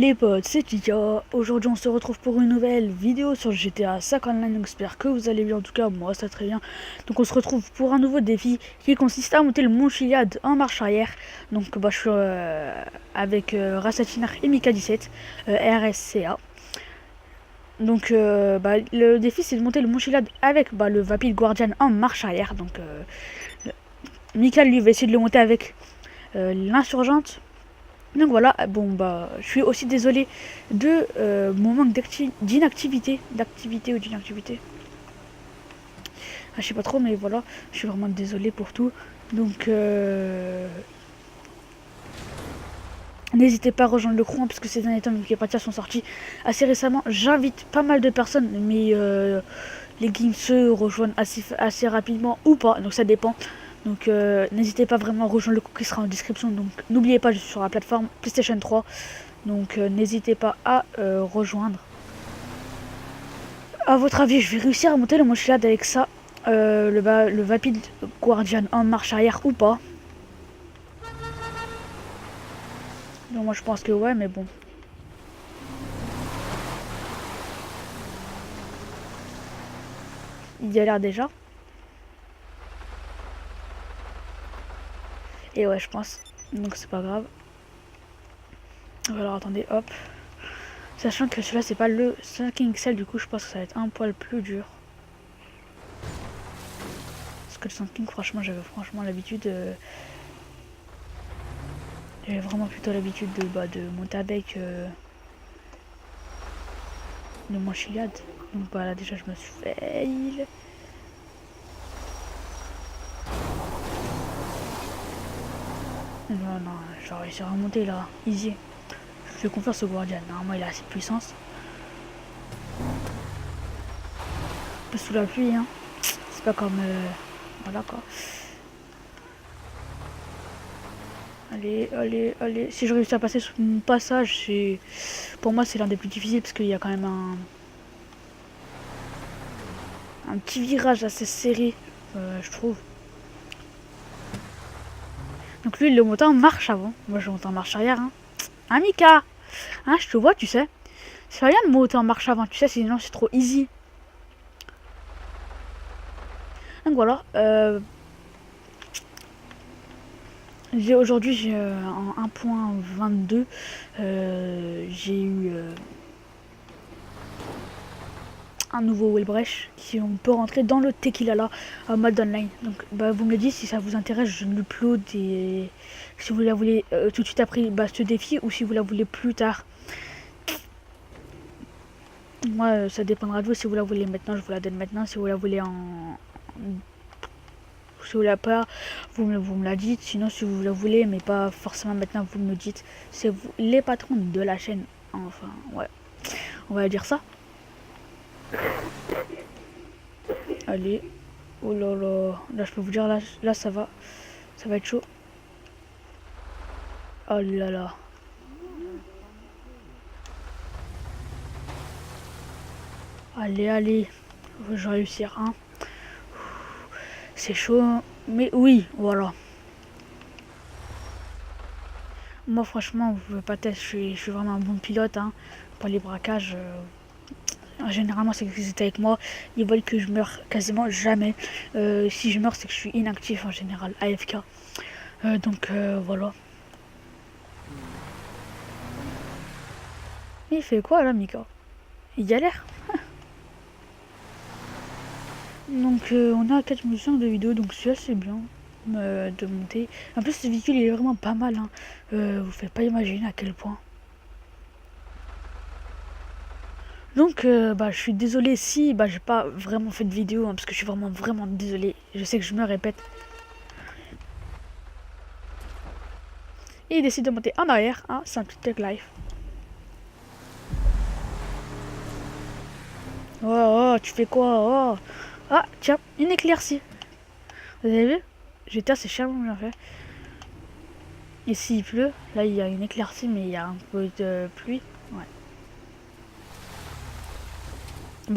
Les potes, c'est Tika. Aujourd'hui on se retrouve pour une nouvelle vidéo sur GTA 5 Online. Donc j'espère que vous allez bien, en tout cas moi ça va très bien. Donc on se retrouve pour un nouveau défi qui consiste à monter le mont Chiliad en marche arrière. Donc je suis avec Rassatinar et Mika 17 RSCA. Donc le défi c'est de monter le mont Chiliad avec le Vapid Guardian en marche arrière. Donc Mika lui va essayer de le monter avec l'insurgente. Donc voilà, je suis aussi désolé de mon manque d'activité ou d'inactivité. Je sais pas trop, mais voilà, je suis vraiment désolé pour tout. Donc, n'hésitez pas à rejoindre le crew, parce que ces derniers temps, vu que les parties sont sorties assez récemment, j'invite pas mal de personnes, mais les games se rejoignent assez rapidement ou pas, donc ça dépend. Donc n'hésitez pas vraiment à rejoindre le coup qui sera en description. Donc n'oubliez pas, je suis sur la plateforme PlayStation 3. Donc n'hésitez pas à rejoindre. A votre avis, je vais réussir à monter le Mochilad avec ça, le Vapid Guardian en marche arrière ou pas? Donc moi je pense que ouais, mais bon. Il y a l'air déjà. Et ouais, je pense. Donc c'est pas grave. Alors attendez, hop. Sachant que celui-là c'est pas le 5 XL, du coup je pense que ça va être un poil plus dur. Parce que le 5 King, franchement, j'avais l'habitude. J'avais vraiment plutôt l'habitude de monter avec le Mochilad. Donc là déjà je me suis fail. Non, je vais réussir à remonter là, easy. Je fais confiance au Guardian, normalement il a assez de puissance. Un peu sous la pluie, hein. C'est pas comme. Voilà quoi. Allez. Si je réussis à passer sous mon passage, c'est. Pour moi, c'est l'un des plus difficiles parce qu'il y a quand même un petit virage assez serré, je trouve. Donc lui, il le monte en marche avant. Moi, je monte en marche arrière, hein. Hein, Mika? Hein, je te vois, tu sais. C'est rien de monter en marche avant, tu sais, sinon c'est trop easy. Donc voilà. Aujourd'hui, j'ai en 1.22, j'ai eu un nouveau Wellbreach qui on peut rentrer dans le Tequila en mode online. Donc vous me le dites si ça vous intéresse, je l'upload et si vous la voulez tout de suite après ce défi ou si vous la voulez plus tard. Moi ça dépendra de vous, si vous la voulez maintenant je vous la donne maintenant, si vous la voulez si vous la pas, vous me la dites, sinon si vous la voulez mais pas forcément maintenant vous me le dites. C'est vous les patrons de la chaîne, enfin ouais, on va dire ça. Allez, oh là là, là je peux vous dire, là ça va être chaud. Oh là là. Allez, je vais réussir, hein. C'est chaud, mais oui, voilà. Moi franchement, vous pouvez pas tester, je suis vraiment un bon pilote, hein. Pour les braquages, généralement c'est qu'ils étaient avec moi, ils veulent que je meure quasiment jamais. Si je meurs, c'est que je suis inactif en général, AFK. Donc voilà. Il fait quoi là, Mika? Il galère. Donc on a 4 minutes de vidéo, donc c'est assez bien de monter. En plus ce véhicule il est vraiment pas mal, hein. Vous faites pas imaginer à quel point. Donc je suis désolé si j'ai pas vraiment fait de vidéo, hein, parce que je suis vraiment désolé. Je sais que je me répète. Et il décide de monter en arrière, hein, c'est un petit tech life. Oh, tu fais quoi? Oh. Ah tiens, une éclaircie. Vous avez vu? GTA c'est charmant bien fait. Et s'il pleut, là il y a une éclaircie mais il y a un peu de pluie. Ouais.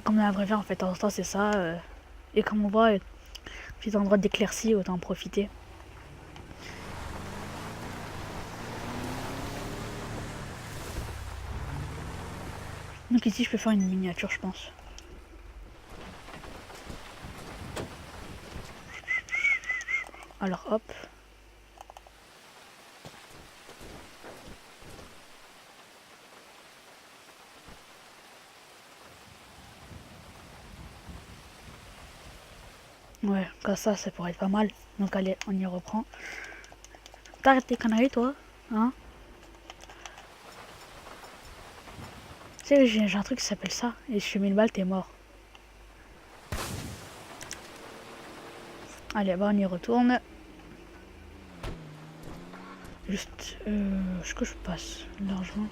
Comme dans la vraie vie en fait, en temps c'est ça. Et comme on voit, petit endroit d'éclaircie, autant en profiter. Donc ici je peux faire une miniature je pense. Alors hop. Ouais, comme ça pourrait être pas mal. Donc allez, on y reprend. T'arrêtes tes conneries toi, hein? Tu sais, j'ai un truc qui s'appelle ça. Et je fais 1000 balles, t'es mort. Allez, bah on y retourne. Juste, est-ce que je passe largement?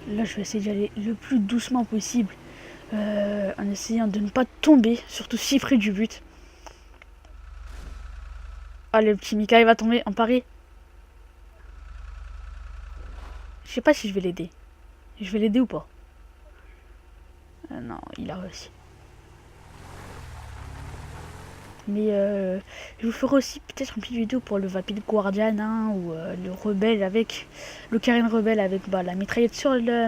Là, je vais essayer d'y aller le plus doucement possible. En essayant de ne pas tomber, surtout si près du but. Allez, le petit Mika, il va tomber en pari. Je sais pas si je vais l'aider. Je vais l'aider ou pas? Non, il a réussi. Mais je vous ferai aussi peut-être une petite vidéo pour le Vapid Guardian hein, ou le rebelle avec le Karin rebelle avec la mitraillette sur le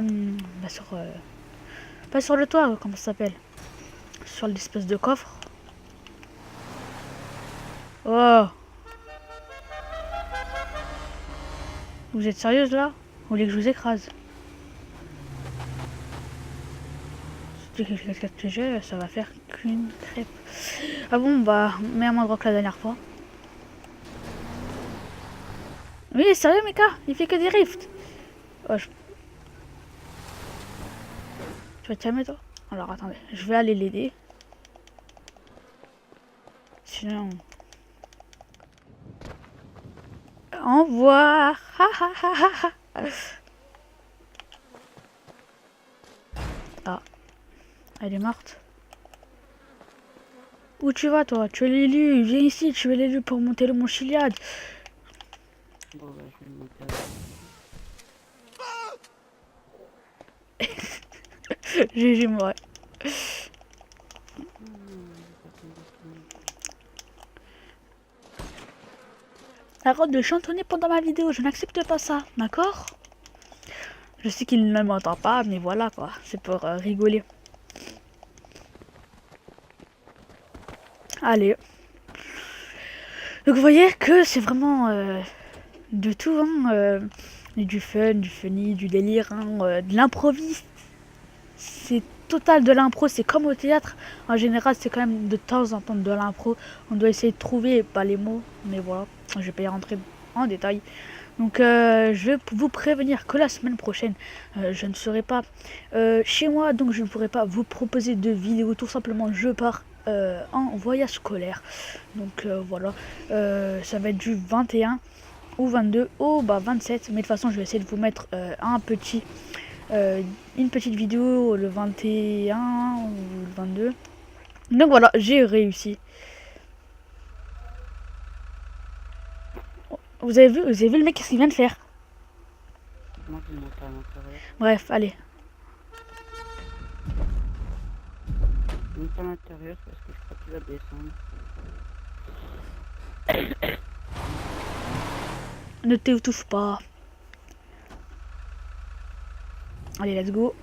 pas sur le toit, comment ça s'appelle, sur l'espèce de coffre. Oh, vous êtes sérieuse là? Vous voulez que je vous écrase? Ça va faire qu'une crêpe. Ah bon, bah, meilleur endroit que la dernière fois. Oui, sérieux, Mika, il fait que des rifts. Oh, tu vas te calmer, toi? Alors, attendez, je vais aller l'aider. Sinon... Au revoir. Ah, elle est morte. Où tu vas, toi? Tu es l'élu. Viens ici, tu es l'élu pour monter le mont Chiliad. Bon, bah, je vais monter. GG, moi. Arrête de chantonner pendant ma vidéo, je n'accepte pas ça, d'accord? Je sais qu'il ne m'entend pas, mais voilà quoi, c'est pour rigoler. Allez. Donc vous voyez que c'est vraiment de tout, hein, du fun, du funny, du délire, hein, de l'improviste. C'est total de l'impro, c'est comme au théâtre. En général, c'est quand même de temps en temps de l'impro. On doit essayer de trouver pas les mots, mais voilà, je vais pas y rentrer en détail. Donc je vais vous prévenir que la semaine prochaine, je ne serai pas chez moi, donc je ne pourrai pas vous proposer de vidéos. Tout simplement, je pars en voyage scolaire. Donc voilà, ça va être du 21 ou 22 au 27. Mais de toute façon, je vais essayer de vous mettre une petite vidéo le 21 ou le 22. Donc voilà, j'ai réussi. Vous avez vu le mec, qu'est-ce qu'il vient de faire? Moi, je vais monter à l'intérieur. Bref, allez. Je monte à l'intérieur parce que je crois qu'il va descendre. Ne t'étouffe pas. Allez, let's go.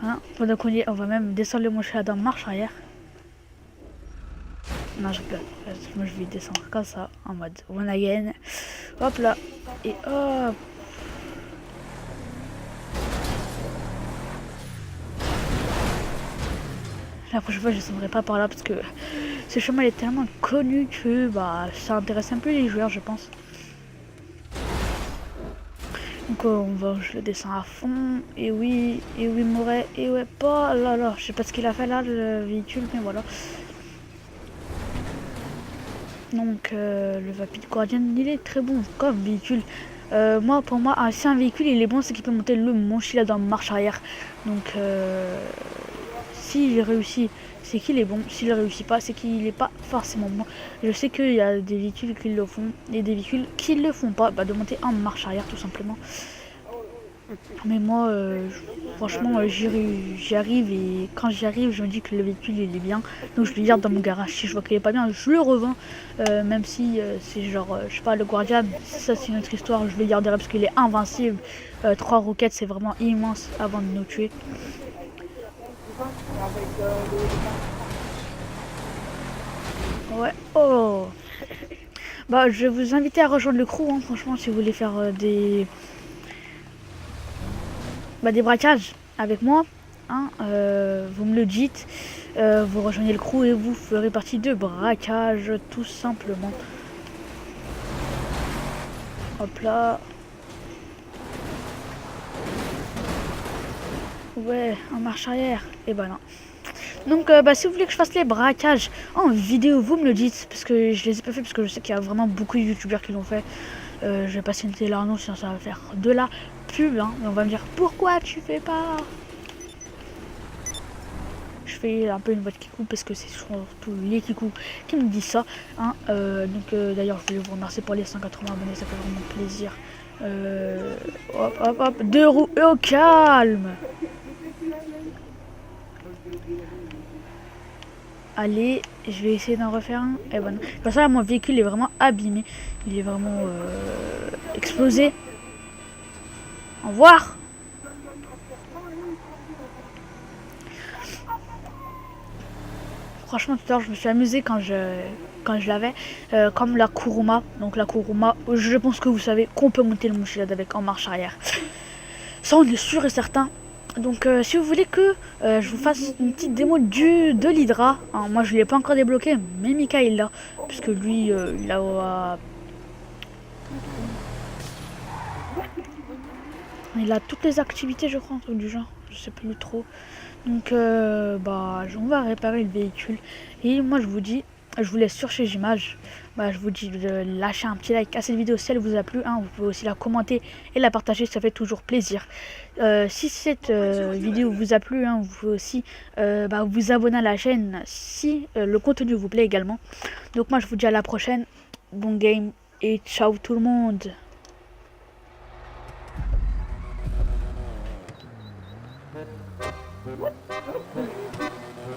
Hein, pendant qu'on y est, on va même descendre le Monchelad en marche arrière. Non, je rigole. Moi, je vais descendre comme ça, en mode one again. Hop là. Et hop. La prochaine fois, je descendrai pas par là parce que ce chemin est tellement connu que ça intéresse un peu les joueurs, je pense. Donc je le descends à fond. Et oui, Moret. Et ouais, pas là là. Je sais pas ce qu'il a fait là, le véhicule, mais voilà. Donc le Vapid Guardian, il est très bon comme véhicule. Pour moi, si un véhicule il est bon, c'est qu'il peut monter le Mont Chiliad dans marche arrière. Donc s'il réussit, c'est qu'il est bon. S'il ne réussit pas, c'est qu'il n'est pas forcément bon. Je sais qu'il y a des véhicules qui le font et des véhicules qui ne le font pas, de monter en marche arrière tout simplement. Mais moi, franchement, j'y arrive et quand j'y arrive, je me dis que le véhicule il est bien. Donc je le garde dans mon garage. Si je vois qu'il est pas bien, je le revends. Même si c'est genre, je sais pas, le Guardian, ça c'est une autre histoire. Je le garderai parce qu'il est invincible. 3 roquettes, c'est vraiment immense avant de nous tuer. Ouais, oh! Bah, je vais vous inviter à rejoindre le crew, hein, franchement, si vous voulez faire des braquages avec moi. Hein, vous me le dites, vous rejoignez le crew et vous ferez partie de braquage, tout simplement. Hop là. Ouais, en marche arrière. Et bah non. Donc, si vous voulez que je fasse les braquages en vidéo, vous me le dites. Parce que je les ai pas fait, parce que je sais qu'il y a vraiment beaucoup de youtubeurs qui l'ont fait. Je vais pas citer leur nom, sinon ça va faire de la pub. Hein, et on va me dire pourquoi tu fais pas. Je fais un peu une voix de kikou parce que c'est surtout les kikou qui me disent ça. Hein. D'ailleurs, je voulais vous remercier pour les 180 abonnés, ça fait vraiment plaisir. Hop, hop, hop, 2 roues et au calme. Allez, je vais essayer d'en refaire un. Et bon, de toute façon, là, mon véhicule est vraiment abîmé. Il est vraiment explosé. Au revoir. Franchement, tout à l'heure, je me suis amusée quand je l'avais. Comme la Kuruma. Donc la Kuruma, je pense que vous savez qu'on peut monter le Mochilad avec en marche arrière. Ça, on est sûr et certain. Donc si vous voulez que je vous fasse une petite démo de l'Hydra. Hein, moi, je ne l'ai pas encore débloqué, mais Mika, il l'a. Puisque lui, il a toutes les activités, je crois, un truc du genre. Je sais plus trop. Donc, on va réparer le véhicule. Et moi, je vous laisse sur chez Image. Je vous dis de lâcher un petit like à cette vidéo si elle vous a plu. Hein. Vous pouvez aussi la commenter et la partager, ça fait toujours plaisir. Si cette vidéo vous a plu, hein, vous pouvez aussi vous abonner à la chaîne si le contenu vous plaît également. Donc moi, je vous dis à la prochaine. Bon game et ciao tout le monde. What?